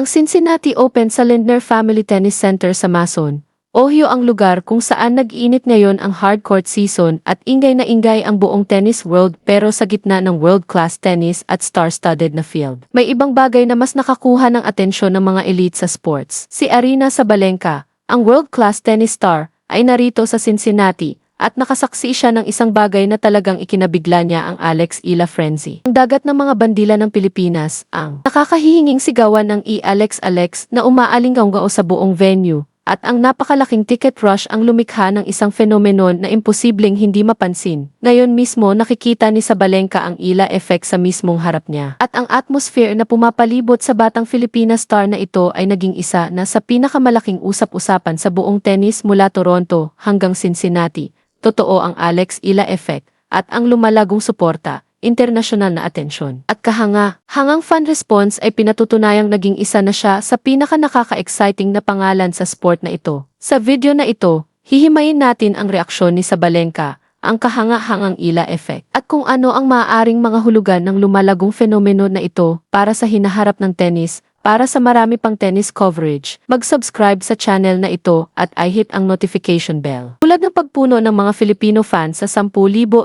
Ang Cincinnati Open sa Lindner Family Tennis Center sa Mason, Ohio ang lugar kung saan nag-init ngayon ang hardcourt season at ingay na ingay ang buong tennis world pero sa gitna ng world-class tennis at star-studded na field. May ibang bagay na mas nakakuha ng atensyon ng mga elite sa sports. Si Aryna Sabalenka, ang world-class tennis star, ay narito sa Cincinnati at nakasaksi siya ng isang bagay na talagang ikinabigla niya ang Alex Ila Frenzy. Ang dagat ng mga bandila ng Pilipinas, ang nakakahihinging sigawan ng Alex na umaalingaw-ngao sa buong venue, at ang napakalaking ticket rush ang lumikha ng isang fenomenon na imposibleng hindi mapansin. Ngayon mismo nakikita ni Sabalenka ang Ila effect sa mismong harap niya. At ang atmosphere na pumapalibot sa batang Filipina star na ito ay naging isa na sa pinakamalaking usap-usapan sa buong tennis mula Toronto hanggang Cincinnati. Totoo ang Alex Ila effect at ang lumalagong suporta, internasyonal na atensyon. At hangang fan response ay pinatutunayang naging isa na siya sa pinaka-nakaka-exciting na pangalan sa sport na ito. Sa video na ito, hihimayin natin ang reaksyon ni Sabalenka, ang kahanga-hangang Ila effect, at kung ano ang maaaring mga hulugan ng lumalagong fenomeno na ito para sa hinaharap ng tennis. Para sa marami pang tennis coverage, mag-subscribe sa channel na ito at i-hit ang notification bell. Tulad ng pagpuno ng mga Filipino fans sa 10,000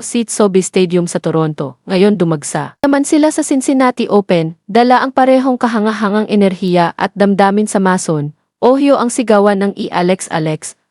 seat Sobe Stadium sa Toronto, ngayon dumagsa naman sila sa Cincinnati Open, dala ang parehong kahanga-hangang enerhiya at damdamin sa Mason, Ohio ang sigawan ng Alex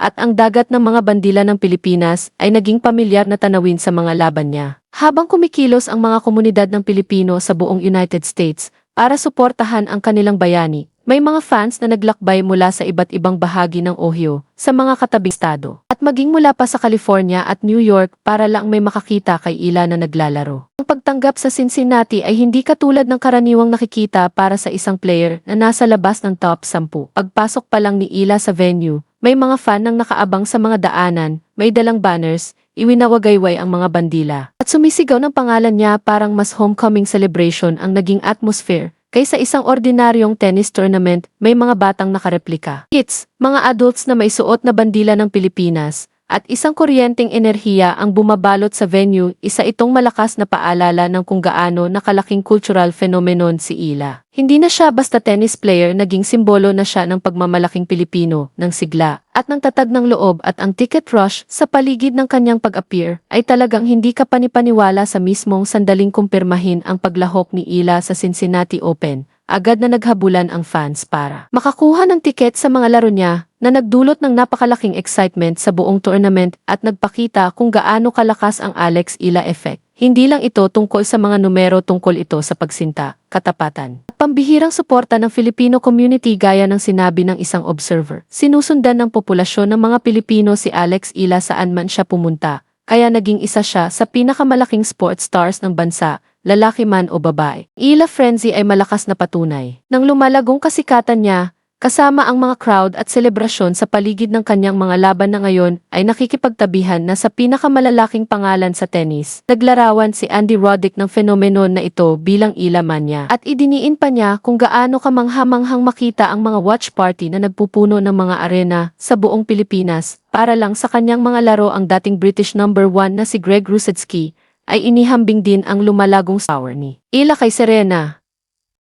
at ang dagat ng mga bandila ng Pilipinas ay naging pamilyar na tanawin sa mga laban niya. Habang kumikilos ang mga komunidad ng Pilipino sa buong United States, para suportahan ang kanilang bayani, may mga fans na naglakbay mula sa iba't ibang bahagi ng Ohio sa mga katabing estado at maging mula pa sa California at New York para lang may makakita kay Ila na naglalaro. Ang pagtanggap sa Cincinnati ay hindi katulad ng karaniwang nakikita para sa isang player na nasa labas ng top 10. Pagpasok pa lang ni Ila sa venue, may mga fan nang nakaabang sa mga daanan, may dalang banners, iwinawagayway ang mga bandila. At sumisigaw ng pangalan niya parang mas homecoming celebration ang naging atmosphere. Kaysa isang ordinaryong tennis tournament, may mga batang nakareplika. Kids, mga adults na may suot na bandila ng Pilipinas, at isang kuryenteng enerhiya ang bumabalot sa venue, isa itong malakas na paalala ng kung gaano nakalaking cultural phenomenon si Ila. Hindi na siya basta tennis player, naging simbolo na siya ng pagmamalaking Pilipino, ng sigla, at ng tatag ng loob at ang ticket rush sa paligid ng kanyang pag-appear ay talagang hindi ka panipaniwala sa mismong sandaling kumpirmahin ang paglahok ni Ila sa Cincinnati Open. Agad na naghabulan ang fans para makakuha ng tiket sa mga laro niya na nagdulot ng napakalaking excitement sa buong tournament at nagpakita kung gaano kalakas ang Alex Ila effect. Hindi lang ito tungkol sa mga numero, tungkol ito sa pagsinta, katapatan, at pambihirang suporta ng Filipino community gaya ng sinabi ng isang observer. Sinusundan ng populasyon ng mga Pilipino si Alex Ila saan man siya pumunta, kaya naging isa siya sa pinakamalaking sports stars ng bansa, lalaki man o babae. Ila Frenzy ay malakas na patunay. Nang lumalagong kasikatan niya, kasama ang mga crowd at selebrasyon sa paligid ng kanyang mga laban na ngayon ay nakikipagtabihan na sa pinakamalalaking pangalan sa tennis. Naglarawan si Andy Roddick ng fenomenon na ito bilang Ila mania. At idiniin pa niya kung gaano kamangha-manghang makita ang mga watch party na nagpupuno ng mga arena sa buong Pilipinas. Para lang sa kanyang mga laro, ang dating British number 1 na si Greg Rusedski ay inihambing din ang lumalagong power ni Ila kay Serena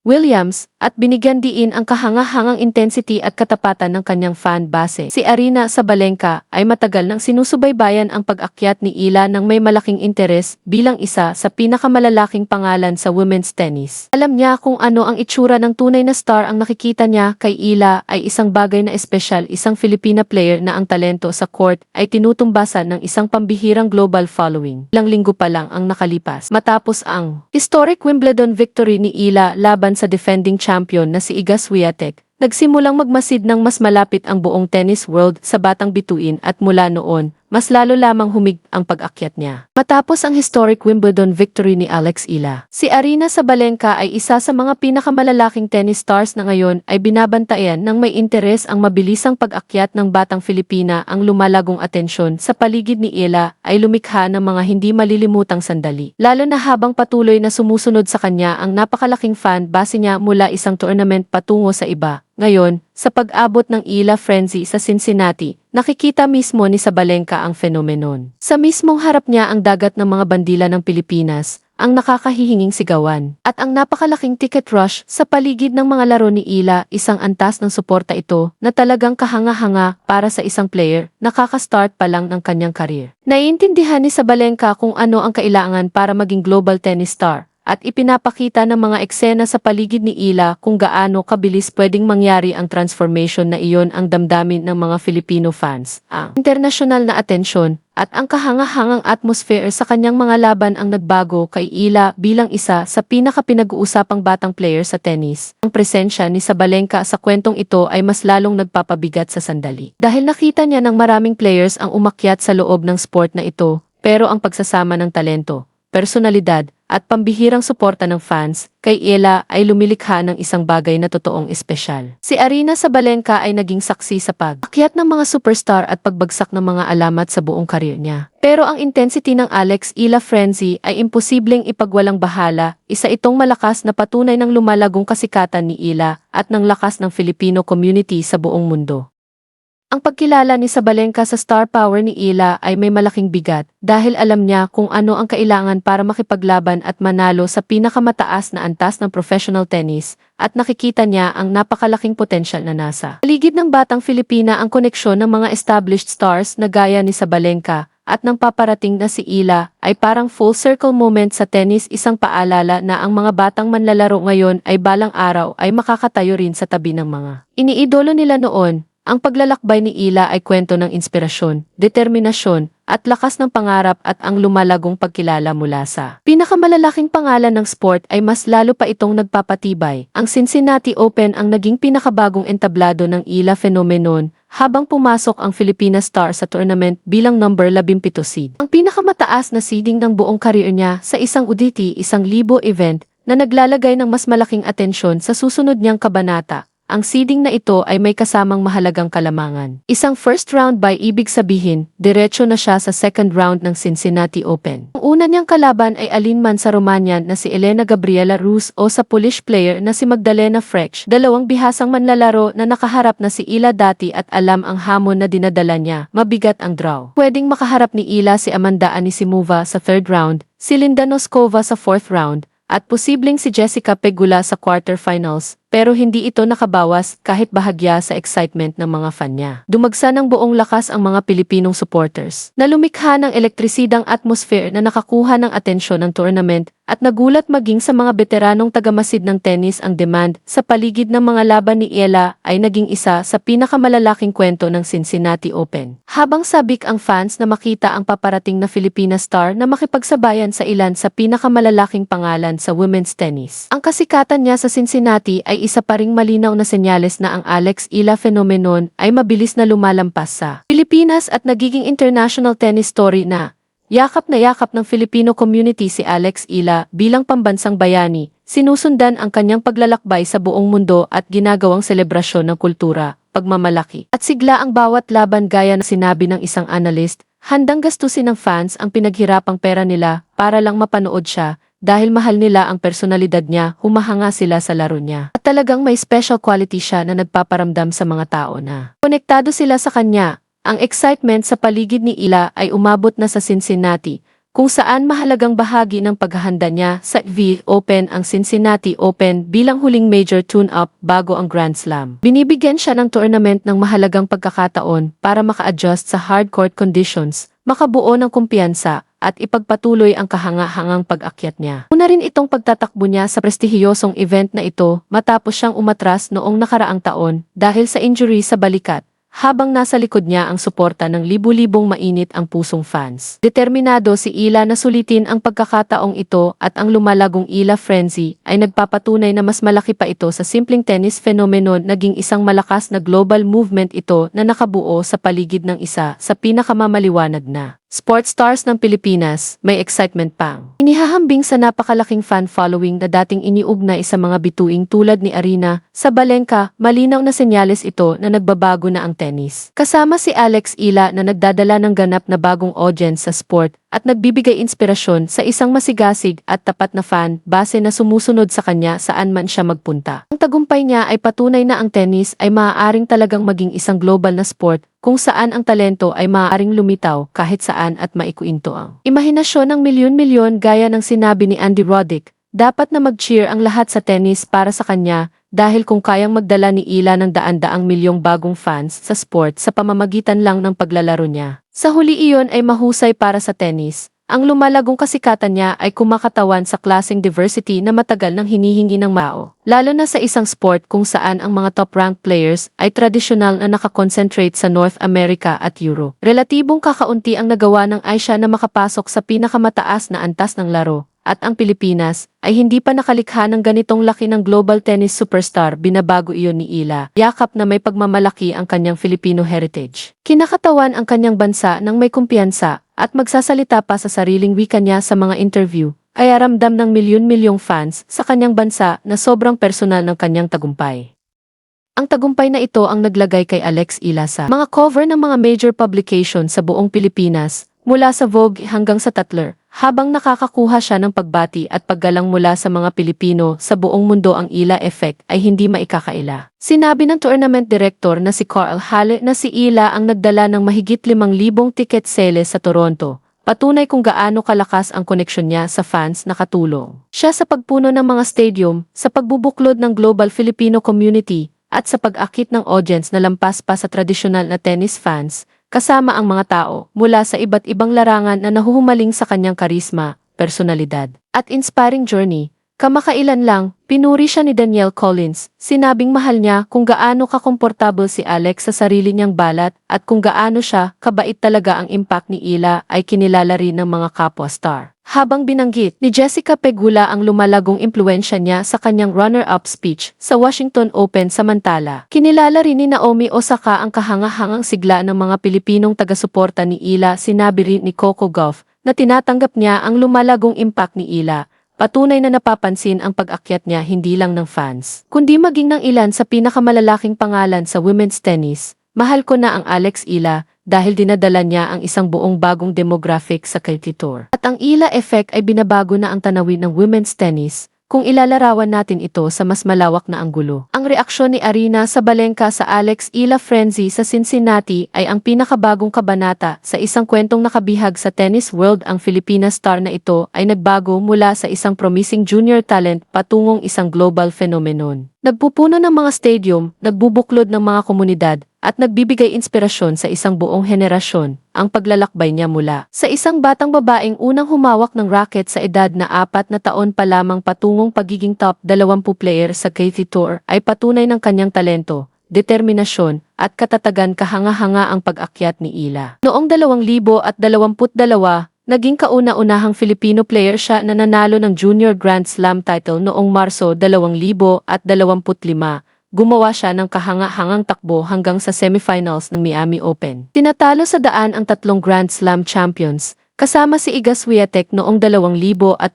Williams at binigyan diin ang kahanga-hangang intensity at katapatan ng kanyang fan base. Si Aryna Sabalenka ay matagal nang sinusubaybayan ang pag-akyat ni Ila nang may malaking interes bilang isa sa pinakamalalaking pangalan sa women's tennis. Alam niya kung ano ang itsura ng tunay na star. Ang nakikita niya kay Ila ay isang bagay na espesyal, isang Filipina player na ang talento sa court ay tinutumbasan ng isang pambihirang global following. Ilang linggo pa lang ang nakalipas matapos ang historic Wimbledon victory ni Ila laban sa defending champion na si Iga Swiatek, nagsimulang magmasid ng mas malapit ang buong tennis world sa batang bituin at mula noon, mas lalo lamang humig ang pag-akyat niya. Matapos ang historic Wimbledon victory ni Alex Ila, si Aryna Sabalenka ay isa sa mga pinakamalalaking tennis stars na ngayon ay binabantayan ng may interes ang mabilisang pag-akyat ng batang Filipina. Ang lumalagong atensyon sa paligid ni Ila ay lumikha ng mga hindi malilimutang sandali, lalo na habang patuloy na sumusunod sa kanya ang napakalaking fan base niya mula isang tournament patungo sa iba. Ngayon, sa pag-abot ng Ila Frenzy sa Cincinnati, nakikita mismo ni Sabalenka ang fenomenon. Sa mismong harap niya ang dagat ng mga bandila ng Pilipinas, ang nakakahihinging sigawan, at ang napakalaking ticket rush sa paligid ng mga laro ni Ila, isang antas ng suporta ito na talagang kahanga-hanga para sa isang player na kakastart pa lang ng kanyang career. Naiintindihan ni Sabalenka kung ano ang kailangan para maging global tennis star, at ipinapakita ng mga eksena sa paligid ni Ila kung gaano kabilis pwedeng mangyari ang transformation na iyon ang damdamin ng mga Filipino fans. Ang internasyonal na atensyon at ang kahanga-hangang atmosphere sa kanyang mga laban ang nagbago kay Ila bilang isa sa pinaka-pinag-uusapang batang player sa tennis. Ang presensya ni Sabalenka sa kwentong ito ay mas lalong nagpapabigat sa sandali. Dahil nakita niya ng maraming players ang umakyat sa loob ng sport na ito, pero ang pagsasama ng talento, personalidad, at pambihirang suporta ng fans, kay Ila ay lumilikha ng isang bagay na totoong espesyal. Si Aryna Sabalenka ay naging saksi sa pag-akyat ng mga superstar at pagbagsak ng mga alamat sa buong karir niya. Pero ang intensity ng Alex Ila frenzy ay imposibleng ipagwalang bahala, isa itong malakas na patunay ng lumalagong kasikatan ni Ila at ng lakas ng Filipino community sa buong mundo. Ang pagkilala ni Sabalenka sa star power ni Ila ay may malaking bigat dahil alam niya kung ano ang kailangan para makipaglaban at manalo sa pinakamataas na antas ng professional tennis at nakikita niya ang napakalaking potensyal na nasa paligid ng batang Filipina. Ang koneksyon ng mga established stars na gaya ni Sabalenka at nang paparating na si Ila ay parang full circle moment sa tennis, isang paalala na ang mga batang manlalaro ngayon ay balang araw ay makakatayo rin sa tabi ng mga iniidolo nila noon. Ang paglalakbay ni Ila ay kwento ng inspirasyon, determinasyon, at lakas ng pangarap at ang lumalagong pagkilala mula sa pinakamalalaking pangalan ng sport ay mas lalo pa itong nagpapatibay. Ang Cincinnati Open ang naging pinakabagong entablado ng Ila phenomenon habang pumasok ang Filipina star sa tournament bilang number 17 seed. Ang pinakamataas na seeding ng buong career niya sa isang UDT 1,000 event na naglalagay ng mas malaking atensyon sa susunod niyang kabanata. Ang seeding na ito ay may kasamang mahalagang kalamangan. Isang first round bye, ibig sabihin, diretso na siya sa second round ng Cincinnati Open. Ang una niyang kalaban ay alinman sa Romanian na si Elena Gabriela Rus o sa Polish player na si Magdalena Frech, dalawang bihasang manlalaro na nakaharap na si Ila dati at alam ang hamon na dinadala niya. Mabigat ang draw. Pwedeng makaharap ni Ila si Amanda Anisimova sa third round, si Linda Noskova sa fourth round, at posibleng si Jessica Pegula sa quarterfinals, pero hindi ito nakabawas kahit bahagya sa excitement ng mga fan niya. Dumagsa ng buong lakas ang mga Pilipinong supporters na lumikha ng elektrisidang atmosphere na nakakuha ng atensyon ng tournament at nagulat maging sa mga veteranong tagamasid ng tennis. Ang demand sa paligid ng mga laban ni Ila ay naging isa sa pinakamalalaking kwento ng Cincinnati Open. Habang sabik ang fans na makita ang paparating na Filipina star na makipagsabayan sa ilan sa pinakamalalaking pangalan sa women's tennis. Ang kasikatan niya sa Cincinnati ay isa pa ring malinaw na senyales na ang Alex Ila phenomenon ay mabilis na lumalampas sa Pilipinas at nagiging international tennis story na yakap ng Filipino community. Si Alex Ila bilang pambansang bayani, sinusundan ang kanyang paglalakbay sa buong mundo at ginagawang selebrasyon ng kultura, pagmamalaki at sigla ang bawat laban. Gaya na sinabi ng isang analyst, handang gastusin ng fans ang pinaghirapang pera nila para lang mapanood siya. Dahil mahal nila ang personalidad niya, humahanga sila sa laro niya. At talagang may special quality siya na nagpaparamdam sa mga tao na konektado sila sa kanya. Ang excitement sa paligid ni Ila ay umabot na sa Cincinnati, kung saan mahalagang bahagi ng paghahanda niya sa Open. Ang Cincinnati Open bilang huling major tune-up bago ang Grand Slam. Binibigyan siya ng tournament ng mahalagang pagkakataon para maka-adjust sa hard court conditions, makabuo ng kumpiyansa, at ipagpatuloy ang kahanga-hangang pag-akyat niya. Una rin itong pagtatakbo niya sa prestihiyosong event na ito matapos siyang umatras noong nakaraang taon dahil sa injury sa balikat. Habang nasa likod niya ang suporta ng libu-libong mainit ang pusong fans. Determinado si Ila na sulitin ang pagkakataong ito at ang lumalagong Ila frenzy ay nagpapatunay na mas malaki pa ito sa simpleng tennis phenomenon. Naging isang malakas na global movement ito na nakabuo sa paligid ng isa sa pinakamamaliwanag na sports stars ng Pilipinas. May excitement pang inihahambing sa napakalaking fan following na dating iniugnay sa mga bituing tulad ni Aryna Sabalenka. Malinaw na senyales ito na nagbabago na ang tennis. Kasama si Alex Ila na nagdadala ng ganap na bagong audience sa sport at nagbibigay inspirasyon sa isang masigasig at tapat na fan base na sumusunod sa kanya saan man siya magpunta. Ang tagumpay niya ay patunay na ang tennis ay maaaring talagang maging isang global na sport kung saan ang talento ay maaaring lumitaw kahit saan at maikuinto ang imahinasyon ng milyon-milyon gaya ng sinabi ni Andy Roddick. Dapat na mag-cheer ang lahat sa tennis para sa kanya dahil kung kayang magdala ni Ila ng daan-daang milyong bagong fans sa sport sa pamamagitan lang ng paglalaro niya. Sa huli iyon ay mahusay para sa tennis. Ang lumalagong kasikatan niya ay kumakatawan sa klaseng diversity na matagal nang hinihingi ng Mao. Lalo na sa isang sport kung saan ang mga top-ranked players ay tradisyonal na nakakonsentrate sa North America at Europe. Relatibong kakaunti ang nagawa ng Asia na makapasok sa pinakamataas na antas ng laro. At ang Pilipinas ay hindi pa nakalikha ng ganitong laki ng global tennis superstar, binabago iyon ni Ila. Yakap na may pagmamalaki ang kanyang Filipino heritage. Kinakatawan ang kanyang bansa ng may kumpiyansa at magsasalita pa sa sariling wika niya sa mga interview, kaya ramdam ng milyon-milyong fans sa kanyang bansa na sobrang personal ng kanyang tagumpay. Ang tagumpay na ito ang naglagay kay Alex Ila sa mga cover ng mga major publication sa buong Pilipinas, mula sa Vogue hanggang sa Tatler. Habang nakakakuha siya ng pagbati at paggalang mula sa mga Pilipino sa buong mundo, ang Ila effect ay hindi maikakaila. Sinabi ng tournament director na si Carl Halle na si Ila ang nagdala ng mahigit 5,000 ticket sales sa Toronto. Patunay kung gaano kalakas ang koneksyon niya sa fans na katulong siya sa pagpuno ng mga stadium, sa pagbubuklod ng global Filipino community, at sa pag-akit ng audience na lampas pa sa tradisyonal na tennis fans, kasama ang mga tao mula sa iba't ibang larangan na nahuhumaling sa kanyang karisma, personalidad, at inspiring journey. Kamakailan lang, pinuri siya ni Danielle Collins, sinabing mahal niya kung gaano kakomportable si Alex sa sarili niyang balat at kung gaano siya kabait talaga. Ang impact ni Ila ay kinilala rin ng mga kapwa star. Habang binanggit ni Jessica Pegula ang lumalagong impluensya niya sa kanyang runner-up speech sa Washington Open, samantala, kinilala rin ni Naomi Osaka ang kahangahangang sigla ng mga Pilipinong taga-suporta ni Ila. Sinabi rin ni Coco Gauff na tinatanggap niya ang lumalagong impact ni Ila. Patunay na napapansin ang pag-akyat niya hindi lang ng fans, kundi maging ng ilan sa pinakamalalaking pangalan sa women's tennis. Mahal ko na ang Alex Ila dahil dinadala niya ang isang buong bagong demographic sa KT Tour. At ang Ila effect ay binabago na ang tanawin ng women's tennis kung ilalarawan natin ito sa mas malawak na anggulo. Ang reaksyon ni Aryna Sabalenka sa Alex Ila frenzy sa Cincinnati ay ang pinakabagong kabanata sa isang kwentong nakabihag sa tennis world. Ang Filipina star na ito ay nagbago mula sa isang promising junior talent patungong isang global phenomenon. Nagpupuno ng mga stadium, nagbubuklod ng mga komunidad, at nagbibigay inspirasyon sa isang buong henerasyon. Ang paglalakbay niya mula sa isang batang babaeng unang humawak ng racket sa edad na 4 na taon pa lamang patungong pagiging top 20 player sa KT Tour ay patunay ng kanyang talento, determinasyon, at katatagan. Kahanga-hanga ang pag-akyat ni Ila. Noong 2022, naging kauna-unahang Filipino player siya na nanalo ng Junior Grand Slam title noong Marso 2025. Gumawa siya ng kahanga-hangang takbo hanggang sa semifinals ng Miami Open. Tinatalo sa daan ang 3 Grand Slam champions, kasama si Iga Swiatek noong 2026.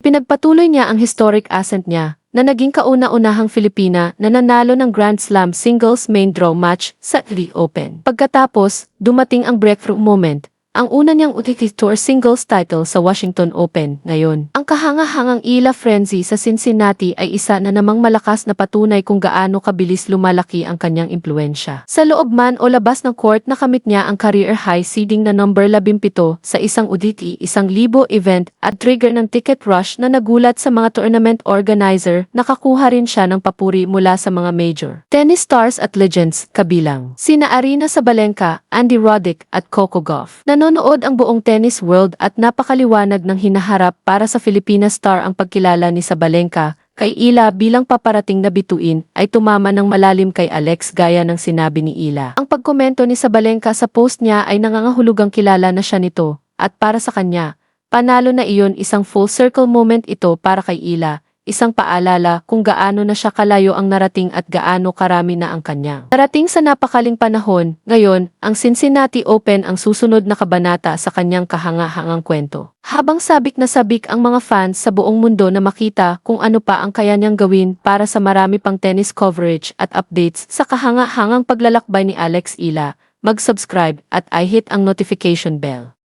Pinagpatuloy niya ang historic ascent niya na naging kauna-unahang Filipina na nanalo ng Grand Slam singles main draw match sa The Open. Pagkatapos, dumating ang breakthrough moment, ang una niyang UTT Tour singles title sa Washington Open. Ngayon, ang kahanga-hangang Ila frenzy sa Cincinnati ay isa na namang malakas na patunay kung gaano kabilis lumalaki ang kanyang impluensya. Sa loob man o labas ng court, nakamit niya ang career high seeding na number 17 sa isang UTT 1,000 event at trigger ng ticket rush na nagulat sa mga tournament organizer. Nakakuha rin siya ng papuri mula sa mga major tennis stars at legends, kabilang sina Aryna Sabalenka, Andy Roddick at Coco Gauff. Nanonood ang buong tennis world at napakaliwanag ng hinaharap para sa Filipina star. Ang pagkilala ni Sabalenka kay Ila bilang paparating na bituin ay tumama ng malalim kay Alex gaya ng sinabi ni Ila. Ang pagkomento ni Sabalenka sa post niya ay nangangahulugang kilala na siya nito at para sa kanya, panalo na iyon. Isang full circle moment ito para kay Ila. Isang paalala kung gaano na siya kalayo ang narating at gaano karami na ang kanyang narating sa napakaling panahon. Ngayon, ang Cincinnati Open ang susunod na kabanata sa kanyang kahanga-hangang kwento. Habang sabik na sabik ang mga fans sa buong mundo na makita kung ano pa ang kaya niyang gawin para sa marami pang tennis coverage at updates sa kahanga-hangang paglalakbay ni Alex Ila, mag-subscribe at i-hit ang notification bell.